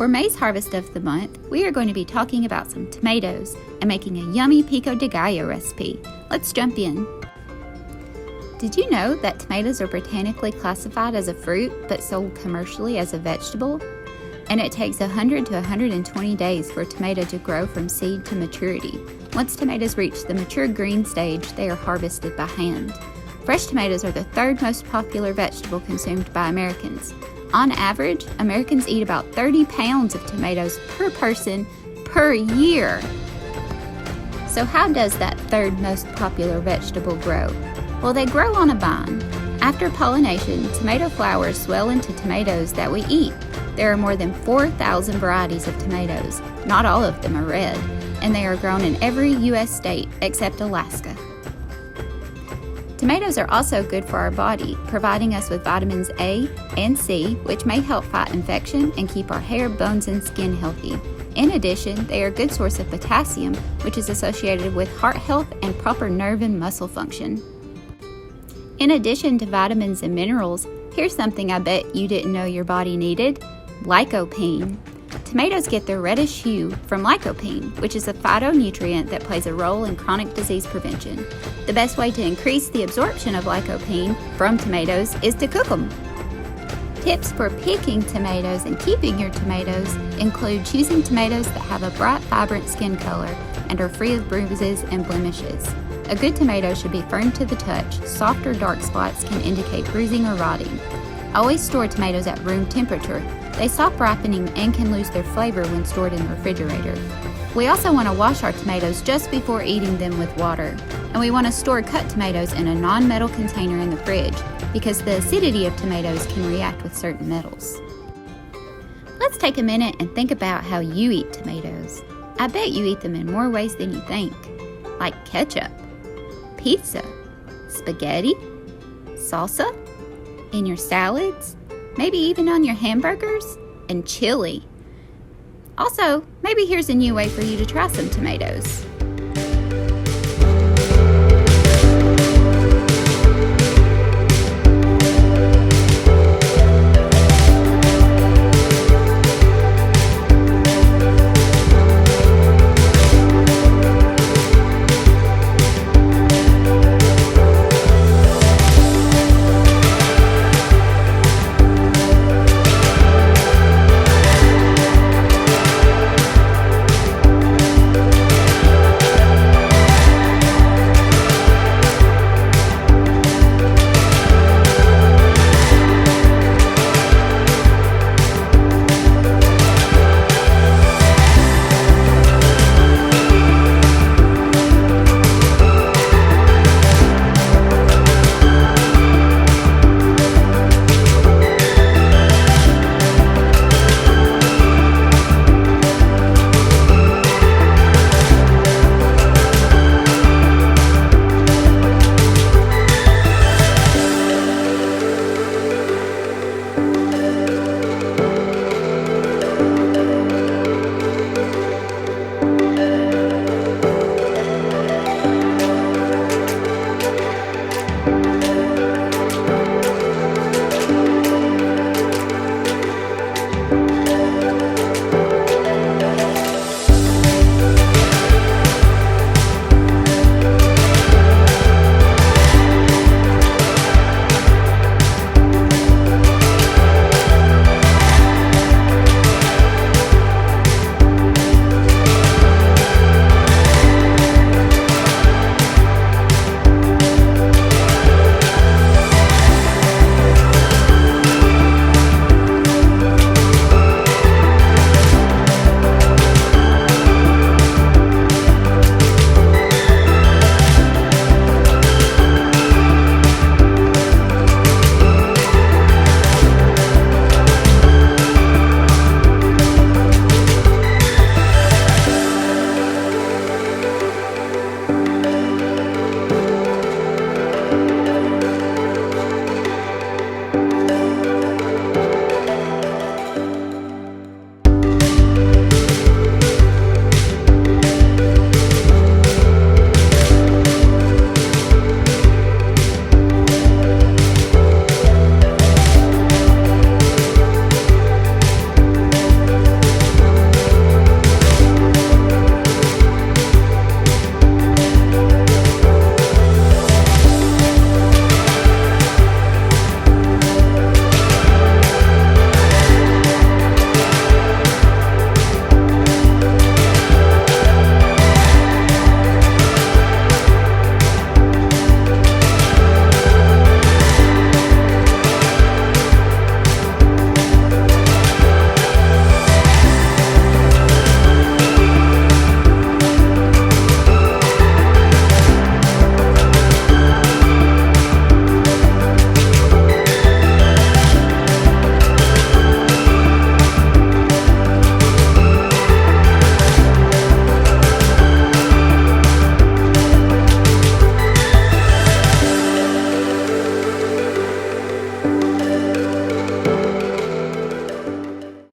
For May's harvest of the month, we are going to be talking about some tomatoes and making a yummy pico de gallo recipe. Let's jump in. Did you know that tomatoes are botanically classified as a fruit but sold commercially as a vegetable? And it takes 100 to 120 days for a tomato to grow from seed to maturity. Once tomatoes reach the mature green stage, they are harvested by hand. Fresh tomatoes are the third most popular vegetable consumed by Americans. On average, Americans eat about 30 pounds of tomatoes per person per year. So how does that third most popular vegetable grow? Well, they grow on a vine. After pollination, tomato flowers swell into tomatoes that we eat. There are more than 4,000 varieties of tomatoes. Not all of them are red, and they are grown in every U.S. state except Alaska. Tomatoes are also good for our body, providing us with vitamins A and C, which may help fight infection and keep our hair, bones, and skin healthy. In addition, they are a good source of potassium, which is associated with heart health and proper nerve and muscle function. In addition to vitamins and minerals, here's something I bet you didn't know your body needed: lycopene. Tomatoes get their reddish hue from lycopene, which is a phytonutrient that plays a role in chronic disease prevention. The best way to increase the absorption of lycopene from tomatoes is to cook them. Tips for picking tomatoes and keeping your tomatoes include choosing tomatoes that have a bright, vibrant skin color and are free of bruises and blemishes. A good tomato should be firm to the touch. Soft or dark spots can indicate bruising or rotting. Always store tomatoes at room temperature. They stop ripening and can lose their flavor when stored in the refrigerator. We also want to wash our tomatoes just before eating them with water. And we want to store cut tomatoes in a non-metal container in the fridge because the acidity of tomatoes can react with certain metals. Let's take a minute and think about how you eat tomatoes. I bet you eat them in more ways than you think, like ketchup, pizza, spaghetti, salsa, in your salads, maybe even on your hamburgers, and chili. Also, maybe here's a new way for you to try some tomatoes.